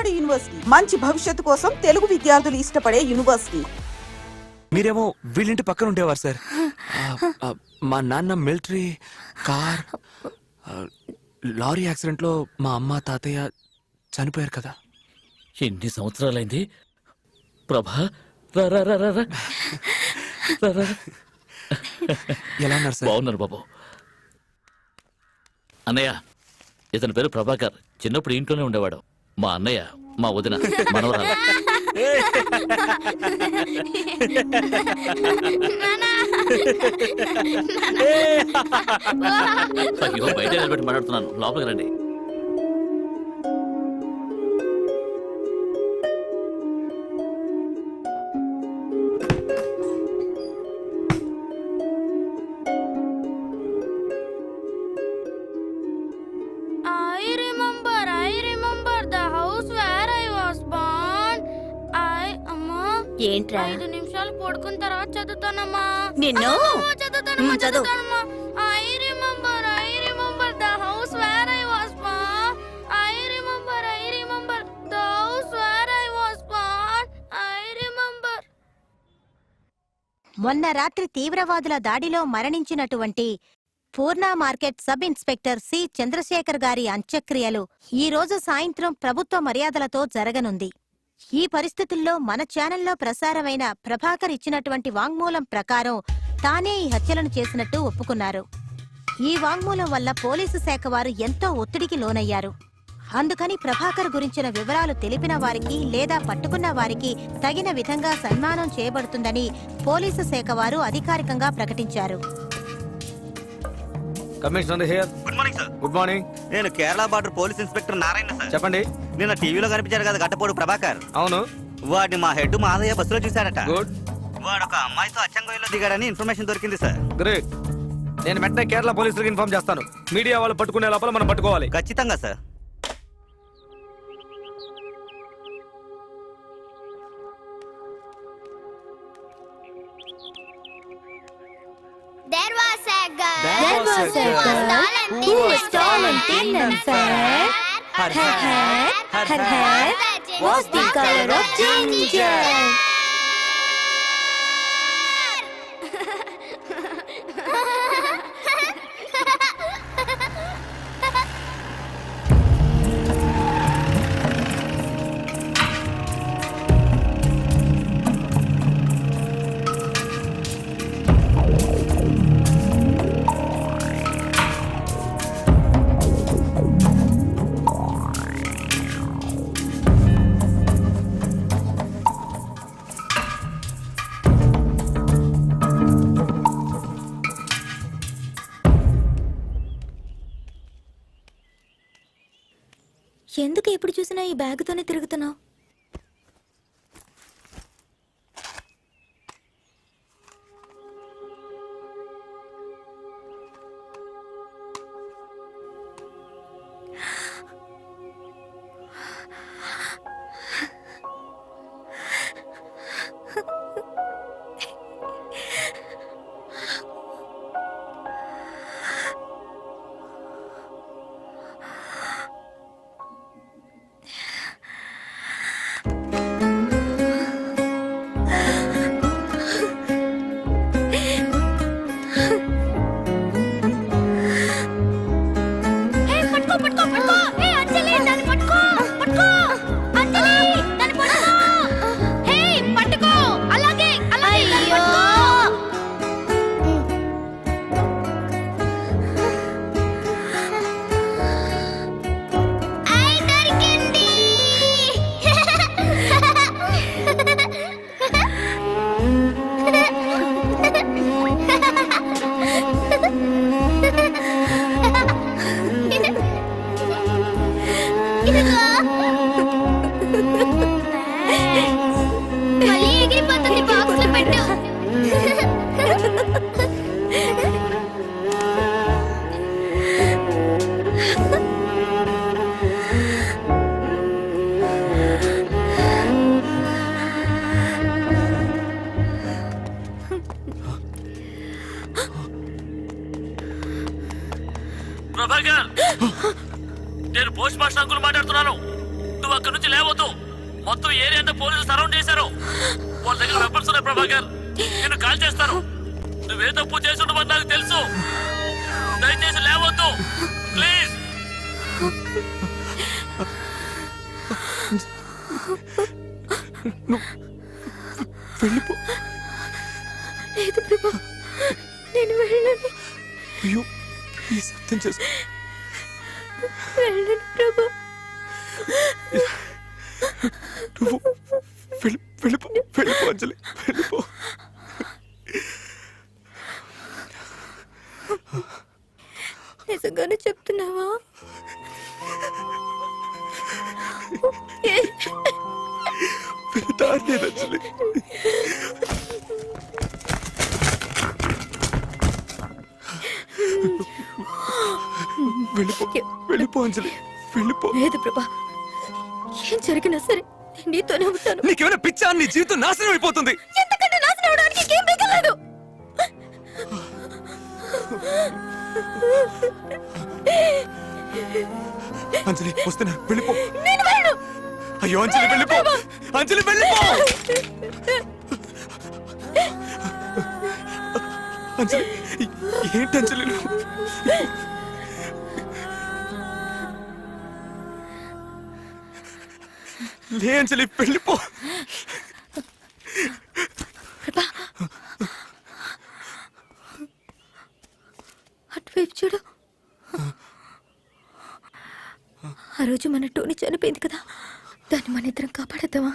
నాడు యూనివర్సిటీ మంచి భవిష్యత్తు కోసం తెలుగు విద్యార్థులు ఇష్టపడే యూనివర్సిటీ. మీరేమో వీళ్ళింటి పక్కన ఉండేవారు సార్. మా నాన్న మిలిటరీ కార్ లారీ యాక్సిడెంట్ లో మా అమ్మ తాతయ్య చనిపోయారు కదా. ఎన్ని సంవత్సరాలైంది ప్రభా. ఎలా ఉన్నారు సార్? బాగున్నారు బాబు. అన్నయ్య, ఇతని పేరు ప్రభాకర్. చిన్నప్పుడు ఇంట్లోనే ఉండేవాడు. మా అన్నయ్య మా వదిన మనవరాలు. అయ్యో, బయట నిలబెట్టి మాట్లాడుతున్నాను, లోపలికి రండి. ఏంట్రా? 5 నిమిషాలు పడుకున్న తర్వాత చదువుతానమ్మా. నిన్ను చదువుతానమ్మా. చదువు. I remember the house where I was born. I remember the house where I was born. I remember. మొన్న రాత్రి తీవ్రవాదుల దాడిలో మరణించినటువంటి Purna market sub inspector C Chandrasekhar గారి అంత్యక్రియలు ఈ రోజు సాయంత్రం ప్రభుత్వ మర్యాదలతో జరగనుంది. ఈ పరిస్థితుల్లో మన ఛానల్లో ప్రసారమైన ప్రభాకర్ ఇచ్చినటువంటి వాంగ్మూలం ప్రకారం తానే ఈ హత్యలను చేసినట్టు ఒప్పుకున్నారు. ఈ వాంగ్మూలం వల్ల పోలీసు శాఖ వారు ఎంతో ఒత్తిడికి లోనయ్యారు. అందుకని ప్రభాకర్ గురించిన వివరాలు తెలిపిన వారికి లేదా పట్టుకున్న వారికి తగిన విధంగా సన్మానం చేయబడుతుందని పోలీసు శాఖ వారు అధికారికంగా ప్రకటించారు. Commissioner here. Good morning sir. Good morning. నేను Kerala border police inspector Narayana sir. చెప్పండి. నిన్న టీవీలో కనిపించారు కదా గట్టపోడు ప్రభాకర్. అవును. వాడిని మా హెడ్ మాదయ్య బస్సులో చూశాడట. గుడ్. వాడు ఒక అమ్మాయితో అచ్చంగోయిలో దిగాడని ఇన్ఫర్మేషన్ దొరికింది సార్. గ్రేట్. నేను వెంటనే కేరళ పోలీసులకు ఇన్ఫార్మ్ చేస్తాను. మీడియా వాళ్ళు పట్టుకునే లోపల మనం పట్టుకోవాలి. ఖచ్చితంగా sir. There was a girl. There was a girl who was tall and thin and fair. Her hair was the color of ginger. ఎందుకు ఎప్పుడు చూసినా ఈ బ్యాగుతోనే తిరుగుతున్నావు? ప్రభాకర్, నేను పోస్ట్ మాస్టర్ అంకుల్ మాట్లాడుతున్నాను. నువ్వు అక్కడి నుంచి లేవద్దు. మొత్తం ఏరియా అంతా పోలీసులు సరౌండ్ చేశారు. వాళ్ళ దగ్గర వెపన్స్ ఉన్నాయి ప్రభాకర్. నేను కాల్ చేస్తాను. నువ్వే తప్పు చేసి ఉండవని నాకు తెలుసు. దయచేసి లేవద్దు ప్లీజ్. వెళ్ళిపో. లేదు ప్రభా, నేను వెళ్ళను. అయ్యో ప్లీజ్ అర్థం చేసుకో. వెళ్ళను ప్రభా. నువ్వు వెళ్ళిపో వెళ్ళిపో అంజలి, వెళ్ళిపో. నిజంగానే చెప్తున్నావా? దారి లేదు అంజలి. వెళ్ళిపో వెళ్ళిపో అంజలి, వెళ్ళిపో. లేదు ప్రభా, ఏం జరిగినా సరే నేను నీతోనే ఉంటాను. నీకేమైనా పిచ్చా? నీ జీవితం నాశనం అయిపోతుంది. ఎంతకంటే నాశనం అవడానికి ఇంకేం మిగలలేదు. అంజలి వస్తున్నా, వెళ్ళిపో. నేను వెళ్ళను. అయ్యో అంజలి వెళ్ళిపో, అంజలి వెళ్ళిపో. అంజలి ఏంటి అంజలి నువ్వు? లే అంజలి వెళ్ళిపో. అటువైపు చూడు. ఆ రోజు మన టోనీ చనిపోయింది కదా, దాన్ని మన ఇద్దరం కాపాడద్దామా?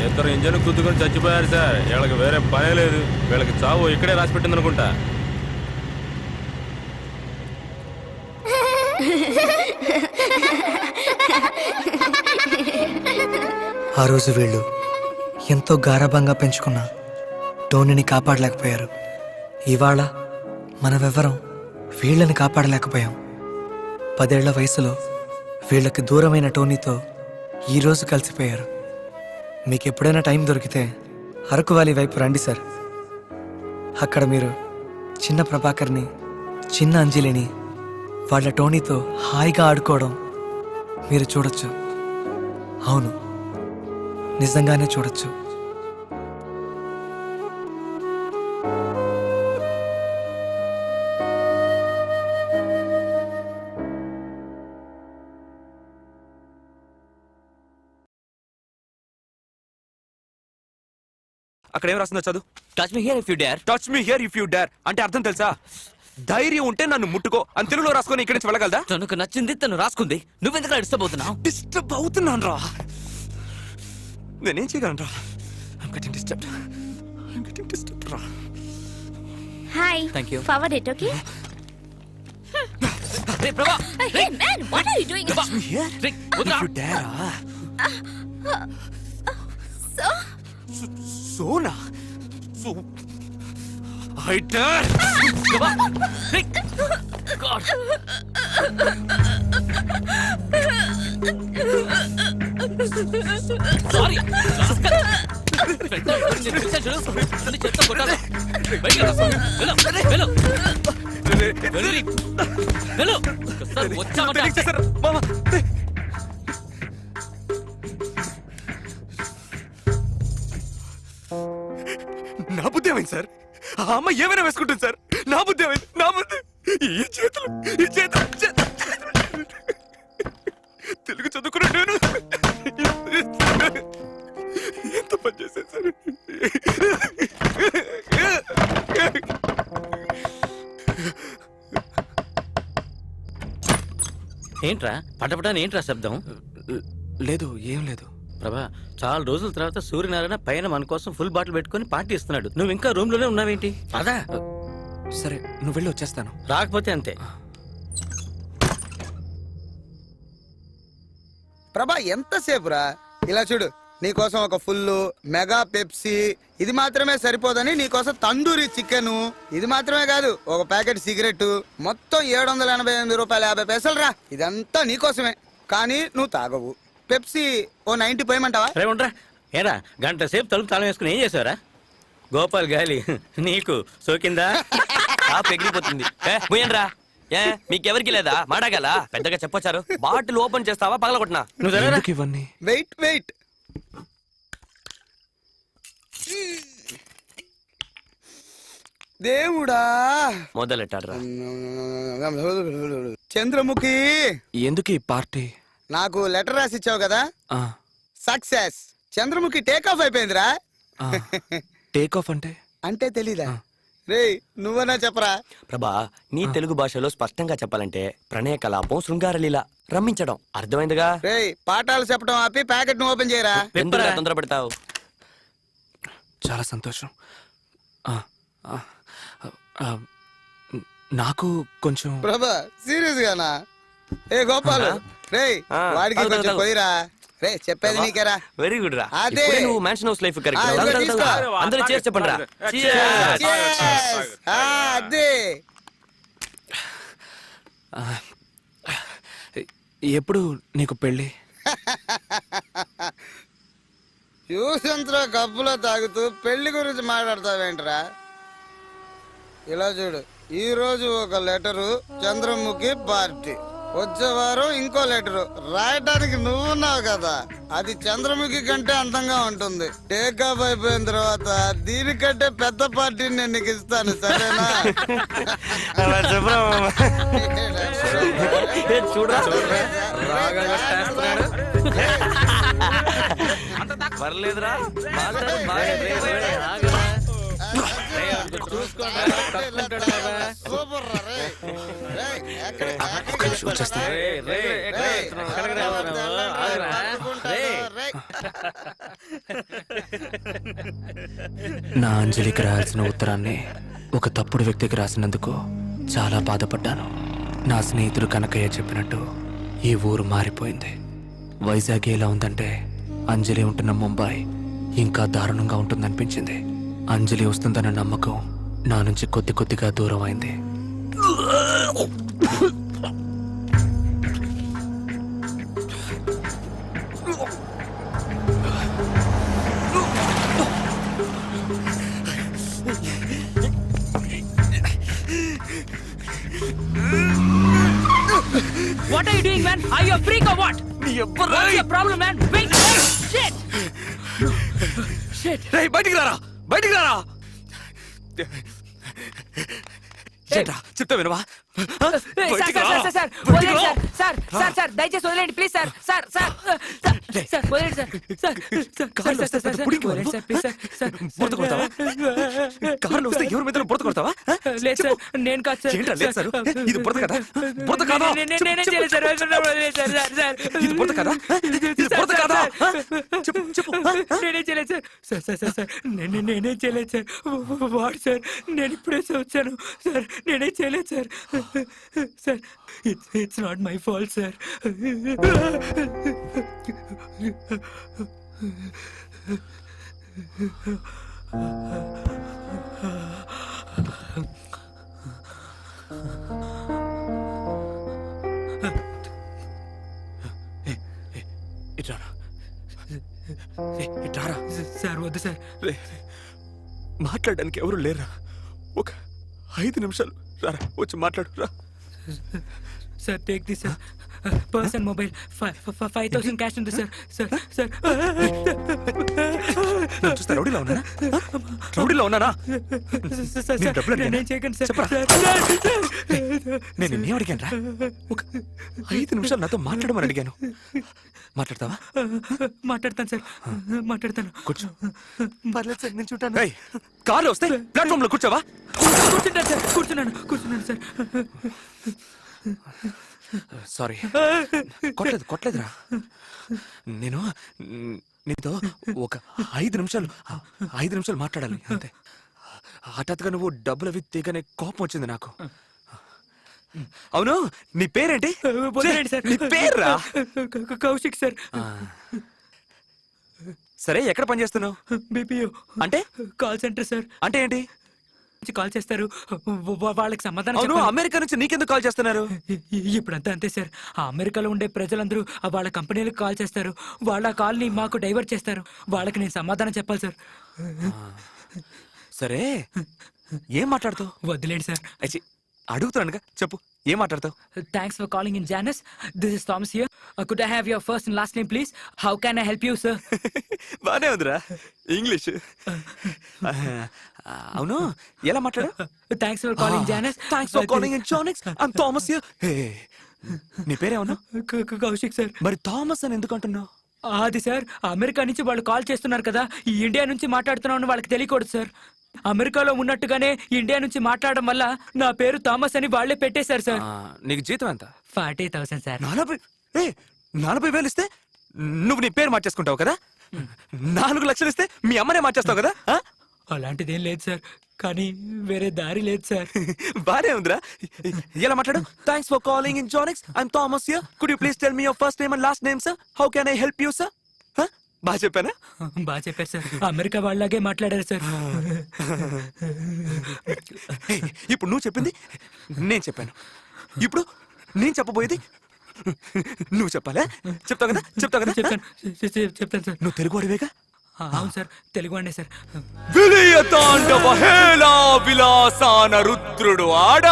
ఇద్దరు ఇంజన్ గుద్దుకొని చచ్చిపోయారు సార్. వీళ్ళకి వేరే పనే లేదు. వీళ్ళకి చావు ఇక్కడే రాసి పెట్టింది అనుకుంటా. ఆ రోజు వీళ్ళు ఎంతో గారాబంగా పెంచుకున్న టోనీని కాపాడలేకపోయారు. ఇవాళ మనమెవ్వరం వీళ్ళని కాపాడలేకపోయాం. 10 ఏళ్ల వయసులో వీళ్ళకి దూరమైన టోనీతో ఈరోజు కలిసిపోయారు. మీకు ఎప్పుడైనా టైం దొరికితే అరకు వ్యాలీ వైపు రండి సార్. అక్కడ మీరు చిన్న ప్రభాకర్ని, చిన్న అంజలిని వాళ్ళ టోనీతో హాయిగా ఆడుకోవడం మీరు చూడొచ్చు. అవును, నిజంగానే చూడొచ్చు. అక్కడ ఏం రాస్తుందో చదువు. Touch me here if you dare. Touch me here if you dare అంటే అర్థం తెలుసా? ధైర్యం ఉంటే నన్ను ముట్టుకో అని తెలుగులో రాసుకొని ఇక్కడి నుంచి వెళ్ళగలదా? తనకు నచ్చింది తను రాసుకుంది. నువ్వెందుకు డిస్టర్బ్ అవుతున్నావు? డిస్టర్బ్ అవుతున్నాను రా. నేనేం చేయగలను రా? I'm getting disturbed రా. Hi. Thank you. Forward it, okay? రే ప్రభా, Hey man, what are you doing? Touch me here రే వదరా. if you dare. So? సోనా సో I dare. ప్రభా, రే. God. సారీ చెత్త కొట్టాలి వచ్చామంటే మామ నా బుద్ధి ఏమైంది సార్? ఆ అమ్మ ఏమైనా వేసుకుంటుంది సార్. నా బుద్ధి ఏమైంది? నా బుద్ధి ఈ చేతులు తెలుగు చదువుకున్న నేను ఎంత పని చేశాను సార్. ఏంట్రా పటపటాని ఏంట్రా శబ్దం? లేదు, ఏం లేదు. ప్రభా, చాలా రోజుల తర్వాత సూర్యనారాయణ పైన మన కోసం ఫుల్ బాటిల్ పెట్టుకొని పార్టీ ఇస్తున్నాడు. నువ్వు ఇంకా రూమ్ లోనే ఉన్నావేంటి? అదా సరే, నువ్వు వెళ్ళి వచ్చేస్తాను. రాకపోతే అంతే. ప్రభా ఎంతసేపురా? ఇలా చూడు, నీకోసం ఒక ఫుల్ మెగా పెప్సీ, ఇది మాత్రమే సరిపోదని నీకోసం తందూరి చికెన్, ఇది మాత్రమే కాదు ఒక ప్యాకెట్ సిగరెట్, మొత్తం 788 రూపాయలు 50 పైసలు రా. ఇదంతా నీకోసమే, కానీ నువ్వు తాగవు. పెప్సీ ఓ 90 పోయమంటావా? రే ఉండరా. ఏరా గంట సేపు తలుపు తాళం వేసుకుని ఏం చేసావురా? గోపాల్ గాలి నీకు సోకిందా? ఎగిరిపోతుంది. పోయండ్రా. ఏ మీకెవరికి లేదా మాడగల పెద్దగా చెప్పొచ్చారు. బాటిల్ ఓపెన్ చేస్తావా పగలగొట్టినా? నువ్వు జరగరా. ఎందుకు ఇవన్నీ? వెయిట్ దేవుడా, మొదలెట్టాడ్రా. చంద్రముఖి, ఎందుకు ఈ పార్టీ? నాకు లెటర్ రాసి ఇచ్చావు కదా, ఆ, సక్సెస్. చంద్రముఖి టేక్ ఆఫ్ అయిపోయిందిరా. ఆ. టేక్ ఆఫ్ అంటే? అంటే తెలీదా? రే నువ్వన్నా చెప్పరా. ప్రభా, నీ తెలుగు భాషలో స్పష్టంగా చెప్పాలంటే ప్రణయ కలాపం, శృంగారలీల, రమ్మించడం. అర్థమైందిగా? రే పాఠాలు చెప్పడం ఆపి ప్యాకెట్ ను ఓపెన్ చేయరా. ఎందుకు తొందర పెడతావు? చాలా సంతోషం. ఆ, ఆ, ఆ, నాకు కొంచెం ప్రభా సీరియస్ గానా? ఏ గోపాల్, రే ఆ, వాడికి తాగు, కొంచెం తాగు. పోయిరా. రే చెప్పేది నీకేరా. వెరీ గుడ్ రా. అదే. ఇప్పుడే నువ్వు మ్యాన్షన్ హౌస్ లైఫ్ ఆ, ఇదిగో తీసుకో. అందరూ చేసి చెప్పండి రా. Cheers. ఆ, అదే. ఎప్పుడు నీకు పెళ్ళి? ట్యూషన్స్లో కప్పులో తాగుతూ పెళ్లి గురించి మాట్లాడతావేంట్రా? ఇలా చూడు, ఈ రోజు ఒక లెటరు, చంద్రముఖి పార్టీ. వచ్చే వారం ఇంకో లెటరు రాయటానికి నువ్వున్నావు కదా, అది చంద్రముఖి కంటే అందంగా ఉంటుంది. టేక్ ఆఫ్ అయిపోయిన తర్వాత దీనికంటే పెద్ద పార్టీని నేను నీకు ఇస్తాను, సరేనా? చూడరా పర్లేదురా. సూపర్ రా, రే. రే, ఎక్కడికి? ఒక్క నిమిషం వచ్చేస్తా. నా అంజలికి రాయాల్సిన ఉత్తరాన్ని ఒక తప్పుడు వ్యక్తికి రాసినందుకు చాలా బాధపడ్డాను. నా స్నేహితుడు కనకయ్య చెప్పినట్టు ఈ ఊరు మారిపోయింది. వైజాగ్ ఎలా ఉందంటే అంజలి ఉంటున్న ముంబై ఇంకా దారుణంగా ఉంటుందనిపించింది. అంజలి వస్తుందన్న నమ్మకం నా నుంచి కొద్ది కొద్దిగా దూరం అయింది. What are you doing, man? Are you a freak or what? What's your problem, man? Wait! Shit! Shit! రేయ్, బయటికి రారా, బయటికి రారా. ఏంట్రా, చెప్తా వినవా? దయచేసి వదిలేండి please sir. Sir sir sir వదిలేండి సార్. కార్లో వస్తే పెద్ద పుడికి వాళ్ళు. బురద కొడతావా? కార్లో వస్తే ఎవరి మీద బురద కొడతావా? లేదు సార్, నేను కాదు సార్. ఏంట్రా లేదు సార్? ఇది బురద కదా? బురద కాదా? నేనే చేయలేదు సార్. ఇది బురద కదా? ఇది బురద కాదా? చెప్పు చెప్పు. నేనే చేయలేదు సార్. సార్ నేనే చేయలేదు సార్. వాడు సార్, నేను ఇప్పుడే వచ్చాను సార్. నేనే చేయలేదు sir. Sir it's not my fault sir. ఇట్రారా ఇట్రారా. సార్ వద్దు సార్. రే, మాట్లాడడానికి ఎవరు లేరా? ఒక 5 నిమిషాలు రారా, వచ్చి మాట్లాడు రా. Sir take this sir. Person mobile 5,000 cash ఉంది సార్. సార్ సార్ నన్ను చూస్తే రౌడీలో ఉన్నానా? రౌడీలో ఉన్నానా? నేను డబ్బులు అడిగానా? నేను చేయకండి సార్. చెప్పరా? నేను నిన్నేం అడిగాను రా? ఒక 5 నిమిషాలు నాతో మాట్లాడమని అడిగాను. మాట్లాడతావా? మాట్లాడతాను సార్, మాట్లాడతాను. కూర్చో. పర్లేదు సార్, నేను చూడాను. కార్లో వస్తే ప్లాట్ఫామ్ లో కూర్చోవా? కూర్చుంటాను సార్, కూర్చున్నాను సార్. సారీ, కొట్టలేదురా. నేను నీతో ఒక 5 నిమిషాలు మాట్లాడాలి అంతే. హఠాత్తుగా నువ్వు డబ్బులు అవి తీగనే కోపం వచ్చింది నాకు. అవును, నీ పేరేంటి? నీ పేర్రా? కౌశిక్ సార్. సరే, ఎక్కడ పని చేస్తున్నావు? బీపీఓ అంటే కాల్ సెంటర్ సార్. అంటే ఏంటి? కాల్ చేస్తారు, వాళ్ళకి సమాధానం అవును, చెప్పాలి. అమెరికా నుంచి నీకెందుకు కాల్ చేస్తున్నారు? ఇప్పుడంతా అంతే సార్. ఆ అమెరికాలో ఉండే ప్రజలందరూ వాళ్ళ కంపెనీలకు కాల్ చేస్తారు. వాళ్ళ కాల్ని మాకు డైవర్ట్ చేస్తారు. వాళ్ళకి నేను సమాధానం చెప్పాలి సార్. సరే, ఏం మాట్లాడతావు? వదిలేండి సార్. అడుగుతున్నానుగా, చెప్పు, ఏం మాట్లాడతావు? Thanks for calling in Janus. This is Thomas here. Could I have your first and last name please? How can I help you sir? బానే ఉందిరా ఇంగ్లీష్. అవును, ఎలా మాట్లాడు? Thanks for calling Janus. Thanks for calling in Janus. I'm Thomas here. నీ పేరేమన్నా? Kaushik sir. మరి Thomas అని ఎందుకు అంటున్నావు? అది సార్, అమెరికా నుంచి వాళ్ళు కాల్ చేస్తున్నారు కదా, ఈ ఇండియా నుంచి మాట్లాడుతున్నామని వాళ్ళకి తెలియకూడదు సార్. అమెరికాలో ఉన్నట్టుగానే ఇండియా నుంచి మాట్లాడడం వల్ల నా పేరు థామస్ అని వాళ్లే పెట్టేశారు సార్. నీకు జీతం ఎంత? 40,000 సార్. 40,000 ఇస్తే నువ్వు నీ పేరు మార్చేసుకుంటావు కదా? 4 లక్షలు ఇస్తే మీ అమ్మనే మార్చేస్తావు కదా? అలాంటిదేం లేదు సార్, కానీ వేరే దారి లేదు సార్. బానే ఉందిరా. ఎలా మాట్లాడు? Thanks for calling in Janus. I'm Thomas here. Could you please tell me your first name and last name sir? How can I help you sir? బాగా చెప్పానా? బాగా చెప్పారు సార్. అమెరికా వాళ్ళలాగే మాట్లాడారు సార్. ఇప్పుడు నువ్వు చెప్పింది నేను చెప్పాను. ఇప్పుడు నేను చెప్పబోయేది నువ్వు చెప్పాలా? చెప్తావు కదా? చెప్తాను సార్. నువ్వు తెలుగు వాడివేగా? అవును సార్, తెలుగు అండి సార్. విలయ తాండవ హేళా విలాసాన రుద్రుడు ఆడ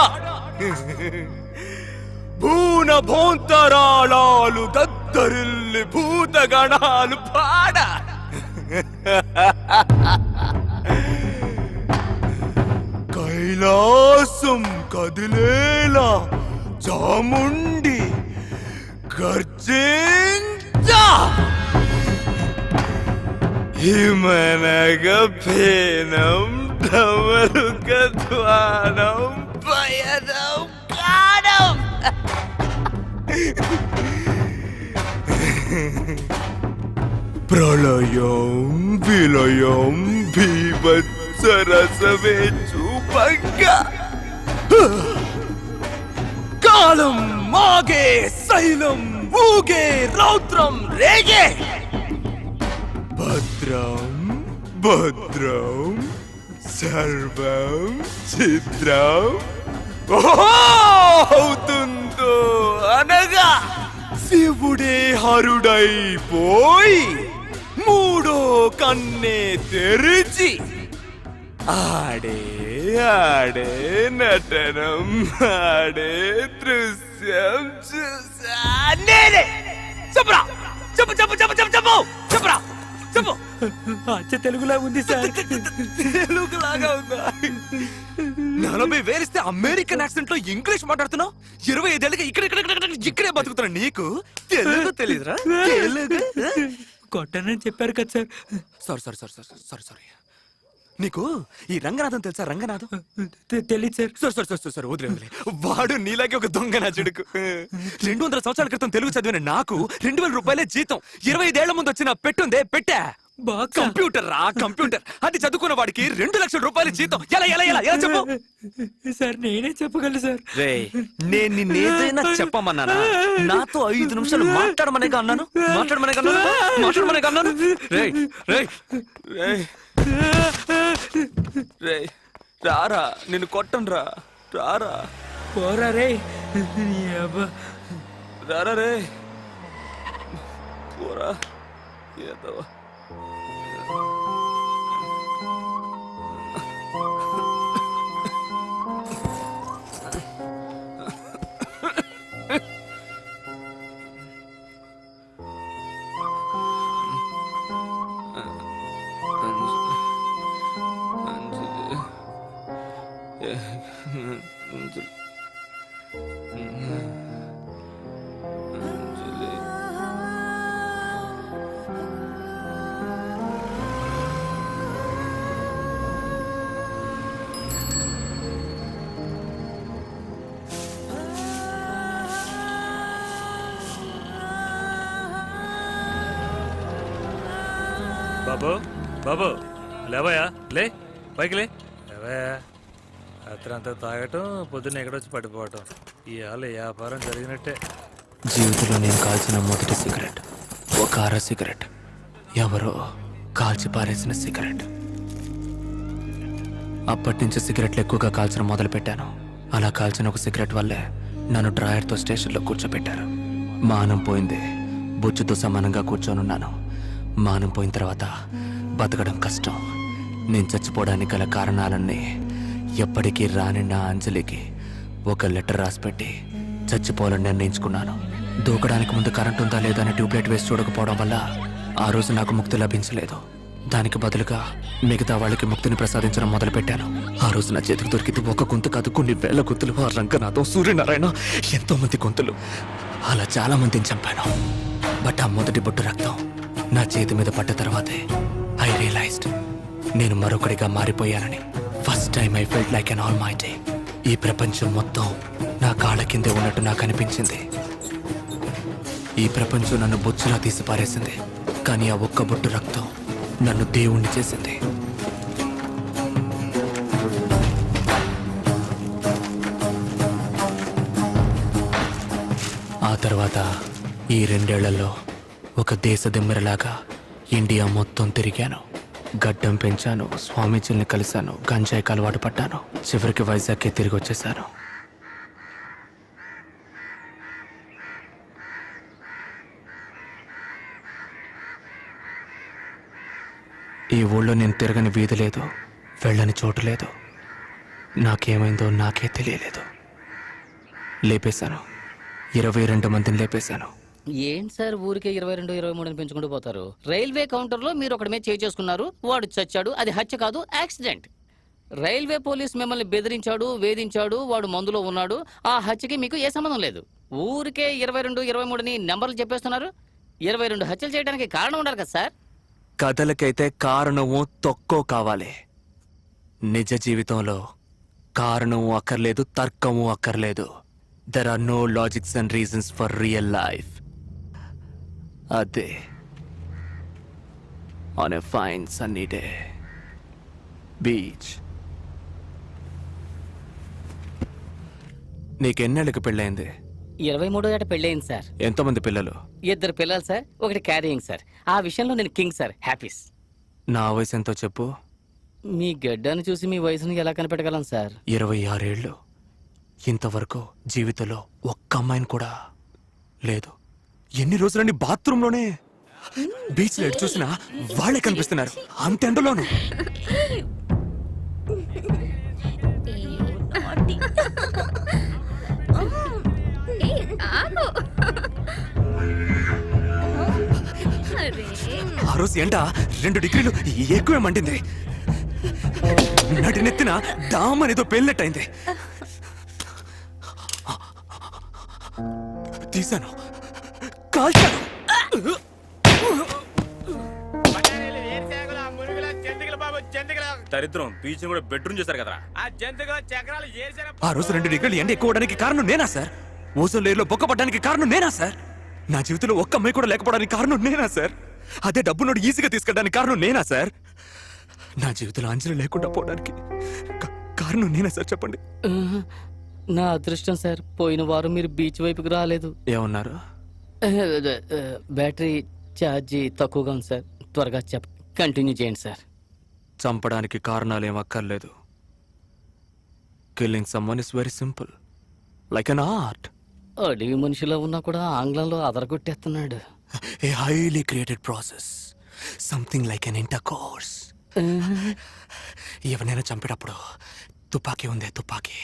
భూన భోంతరాళాలు దద్దరిల్లి భూతగణాలు పాడ కైలాసం కదిలేలా చాముండి గర్జించా హిమనగ ఫేనం ఢమరుక ధ్వానం పయనం కాడం. ప్రళయం విలయం భీభత్సరసమే చూపంగా కాలం మాగే శైలం ఊగే రౌద్రం రేగే భద్రం భద్రం సర్వం చిత్రం అవుతుందో అనగా శివుడే హరుడైపోయి మూడో కన్నే తెరిచి ఆడే ఆడే నటనం ఆడే దృశ్యం చూసా నేనే. చెప్పరా, చెప్పు చెప్పు చెప్పు చెప్పు చెప్పు చెప్పరా, చెప్పు. అచ్చ తెలుగులా ఉంది సార్. తెలుగులాగా ఉందా? 40,000 ఇస్తే అమెరికన్ యాక్సెంట్ లో ఇంగ్లీష్ మాట్లాడుతున్నావు. 25 ఏళ్ళకి ఇక్కడే బతుకుతున్నా. నీకు తెలుగు తెలీదురా? తెలుగు కొట్టనని చెప్పారు కదా సార్. సారీ. నీకు ఈ రంగనాథం తెలుసా? రంగనాథం తెలీదు సార్. సరే వదిలే. వాడు నీలాగే ఒక దొంగ నా చెడుకు. 200 సంవత్సరాల క్రితం తెలుగు చదివిన నాకు 2,000 రూపాయలే జీతం. 25 ఏళ్ల ముందు వచ్చిన పెట్టుందే పెట్టా. కంప్యూటర్ రా, కంప్యూటర్. అది చదువుకున్న వాడికి 2 లక్షల రూపాయల జీతం. ఎలా ఎలా ఎలా ఎలా చెప్పు సార్. నేనే చెప్పగలను సార్. నేను నిన్నేదైనా చెప్పమన్నానా? నాతో 5 నిమిషాలు మాట్లాడమనేగా అన్నాను. రారా, నిన్ను కొట్టను రా. రారా పోరా రే. రారా రే. పోరా ఏదో బాబు బాబు లేవయా లే పైకి లే లేవయా రాత్రంతా తాగటం పొద్దున్న ఎక్కడొచ్చి పడిపోవటం ఇవాళ వ్యాపారం జరిగినట్టే. జీవితంలో నేను కాల్చిన మొదటి సిగరెట్ ఒక అర సిగరెట్, ఎవరో కాల్చి పారేసిన సిగరెట్. అప్పటి నుంచి సిగరెట్లు ఎక్కువగా కాల్చడం మొదలు పెట్టాను. అలా కాల్చిన ఒక సిగరెట్ వల్లే నన్ను డ్రాయర్తో స్టేషన్లో కూర్చోబెట్టారు. మానం పోయింది, బొచ్చుతో సమానంగా కూర్చొనున్నాను. మానం పోయిన తర్వాత బతకడం కష్టం. నేను చచ్చిపోవడానికి గల కారణాలన్నీ ఎప్పటికీ రాని నా అంజలికి ఒక లెటర్ రాసిపెట్టి చచ్చిపోవాలని నిర్ణయించుకున్నాను. దూకడానికి ముందు కరెంట్ ఉందా లేదా అని ట్యూబ్లైట్ వేసి చూడకపోవడం వల్ల ఆ రోజు నాకు ముక్తి లభించలేదు. దానికి బదులుగా మిగతా వాళ్ళకి ముక్తిని ప్రసాదించడం మొదలుపెట్టాను. ఆ రోజు నా చేతికి దొరికింది ఒక గొంతు కాదు, కొన్ని వేల గొంతులు. ఆ రంగనాథం, సూర్యనారాయణ, ఎంతో మంది గొంతులు. అలా చాలా మందిని చంపాను. బట్ ఆ మొదటి బొట్టు రక్తం నా చేతి మీద పడ్డ తర్వాతే ఐ రియలైజ్డ్ నేను మరొకడిగా మారిపోయానని. First time I felt like an almighty. ఈ ప్రపంచం మొత్తం నా కాళ్ళ కిందే ఉన్నట్టు నాకు అనిపించింది. ఈ ప్రపంచం నన్ను బొచ్చులా తీసి పారేసింది. కానీ ఆ ఒక్క బొట్టు రక్తం నన్ను దేవుణ్ణి చేసింది. ఆ తర్వాత ఈ 2 ఏళ్లలో ఒక దేశదిమ్మెరలాగా ఇండియా మొత్తం తిరిగాను. గడ్డం పెంచాను, స్వామీజీల్ని కలిశాను, గంజాయికి అలవాటు పడ్డాను. చివరికి వైజాగ్కి తిరిగి వచ్చేసాను. ఈ ఊళ్ళో నేను తిరగని వీధి లేదు, వెళ్ళని చోటు లేదు. నాకేమైందో నాకే తెలియలేదు. లేపేశాను, 22 మందిని లేపేశాను. ఏంటి సార్ ఊరికే 22, 23 పెంచుకుంటూ పోతారు? రైల్వే కౌంటర్ లో మీరు ఒకటి మీద చేసుకున్నారు, వాడు చచ్చాడు. అది హత్య కాదు, యాక్సిడెంట్. రైల్వే పోలీస్ మిమ్మల్ని బెదిరించాడు, వేధించాడు, వాడు మందులో ఉన్నాడు. ఆ హత్యకి మీకు ఏ సంబంధం లేదు. ఊరికే 22, 23ని నెంబర్లు చెప్పేస్తున్నారు. 22 హత్యలు చేయడానికి కారణం ఉండాలి కదా సార్? కథలకైతే కారణము తొక్కో కావాలి. నిజ జీవితంలో కారణము అక్కర్లేదు, తర్కము అక్కర్లేదు. There are no logics and reasons for real life. అదే on a fine sunny day, beach. నీకెన్నేళ్ళకి పెళ్ళైంది? 23 ఏట పెళ్ళయింది సార్. ఎంతమంది పిల్లలు? 2 పిల్లలు సార్, ఒకటి క్యారియింగ్ సార్. ఆ విషయంలో నేను కింగ్ సార్, హ్యాపీస్. నా వయసు ఎంతో చెప్పు. మీ గడ్డాన్ని చూసి మీ వయసుని ఎలా కనిపెట్టగలను సార్? 26 ఏళ్ళు. ఇంతవరకు జీవితంలో ఒక్క అమ్మాయిని కూడా లేదు. ఎన్ని రోజులని బాత్రూంలోనే, బీచ్ లో చూసినా వాళ్ళే కనిపిస్తున్నారు, అంత ఎండలోను. ఆ రోజు ఎండ 2 డిగ్రీలు ఎక్కువే మండింది. నడినెత్తిన దామనేదో పెళ్ళినట్టయింది. తీశాను, కాల్చాను. దరిద్రం బీచ్ కూడా బెడ్రూమ్ చేశారు కదరా. ఆ రోజు 2 డిగ్రీలు ఎండ ఎక్కువ అవడానికి కారణం నేనా సార్? ఓజోన్ లేయర్లో బొక్కపడ్డానికి కారణం నేనా సార్? నా జీవితంలో ఒక్క అమ్మాయి కూడా లేకపోవడానికి కారణం నేనా సార్? అదే డబ్బునోడు ఈజీగా తీసుకెళ్ళడానికి కారణం నేనా సార్? నా జీవితంలో అంజలి లేకుండా పోవడానికి కారణం నేనా సార్? చెప్పండి. నా అదృష్టం సార్, పోయిన వారం మీరు బీచ్ వైపుకి రాలేదు. ఏమన్నారు? బ్యాటరీ ఛార్జీ తక్కువగా ఉంది సార్. త్వరగా కంటిన్యూ చేయండి సార్. చంపడానికి కారణాలు ఏం అక్కర్లేదు. Killing someone is very simple, like an art. అడవి మనిషిలో ఉన్నా కూడా ఆంగ్లంలో అదరగొట్టేస్తున్నాడు. A highly created process, something like an intercourse. ఎవరినైనా చంపేటప్పుడు తుపాకీ ఉందే తుపాకీ,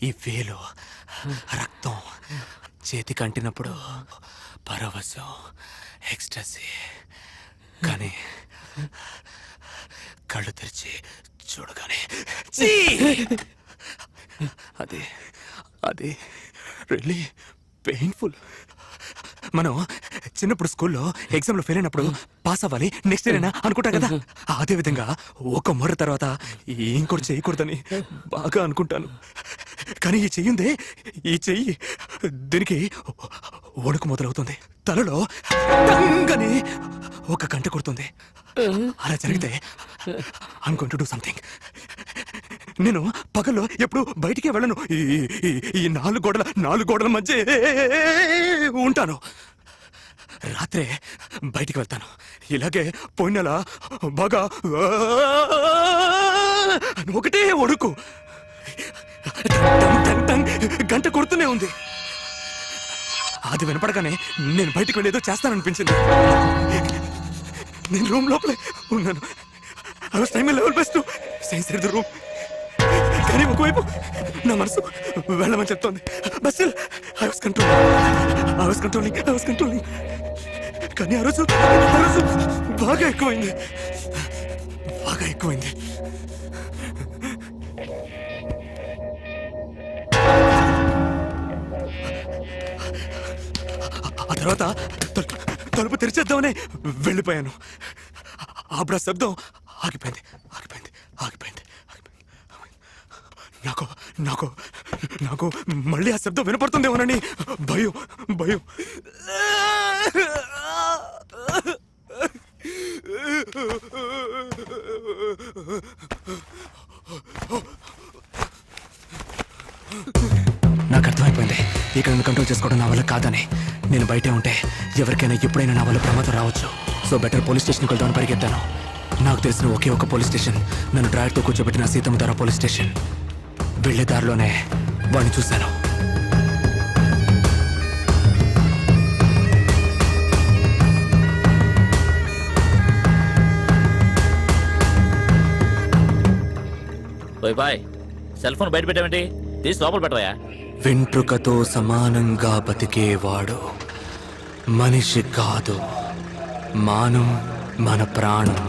ఈ వేలు రక్తం చేతికి అంటినప్పుడు పరవశం, ఎక్స్టసీ. కానీ కళ్ళు తెరిచి చూడగానే ఛీ! అది అది రియల్లీ పెయిన్ఫుల్. మనం చిన్నప్పుడు స్కూల్లో ఎగ్జామ్లో ఫెయిల్ అయినప్పుడు పాస్ అవ్వాలి నెక్స్ట్ ఇయర్ అయినా అనుకుంటాం కదా, అదే విధంగా ఒక మొర్ర తర్వాత ఇంకోటి చేయకూడదని బాగా అనుకుంటాను. కానీ ఈ చెయ్యి ఉందే, ఈ చెయ్యి దీనికి వణుకు మొదలవుతుంది. తలలో టంగని ఒక గంట కొడుతుంది. అలా జరిగితే I'm going to do something. నేను పగల్లో ఎప్పుడు బయటికే వెళ్ళను. ఈ నాలుగు గోడల మధ్య ఉంటాను. రాత్రే బయటికి వెళ్తాను. ఇలాగే పోయిన నెల బాగా ఒకటే ఒడుకు గంట కొడుతూనే ఉంది. అది వినపడగానే నేను బయటికి వెళ్ళేదో చేస్తాననిపించింది. నేను రూమ్ లోపలే ఉన్నాను. I was trying my level best to stay inside the room. కానీ ఒకవైపు నా మనసు వెళ్ళమని చెప్తోంది. But still, I was controlling. కానీ ఆ రోజు బాగా ఎక్కువైంది. ఆ తర్వాత తలుపు తెరిచేద్దామని వెళ్ళిపోయాను. అప్పుడు ఆ శబ్దం ఆగిపోయింది. నాకు మళ్ళీ ఆ శబ్దం వినపడుతుందేమోనని భయం. నాకు అర్థమైపోయింది ఇక్కడ కంట్రోల్ చేసుకోవడం నా వల్ల కాదని. నేను బయటే ఉంటే ఎవరికైనా ఎప్పుడైనా నా వల్ల ప్రమాదం రావచ్చు. సో బెటర్ పోలీస్ స్టేషన్కి వెళ్దామని పరిగెత్తాను. నాకు తెలిసిన ఒకే ఒక పోలీస్ స్టేషన్ నన్ను డ్రైవర్తో కూర్చోబెట్టిన సీతమ్మధార పోలీస్ స్టేషన్. వెళ్లే దారిలోనే వాడిని చూశాను. బాయ్ సెల్ ఫోన్ బయట పెట్టావేంటి? తీసి లోపల పెట్టవా? వెంట్రుకతో సమానంగా బతికేవాడు మనిషి కాదు, మానం మన ప్రాణం.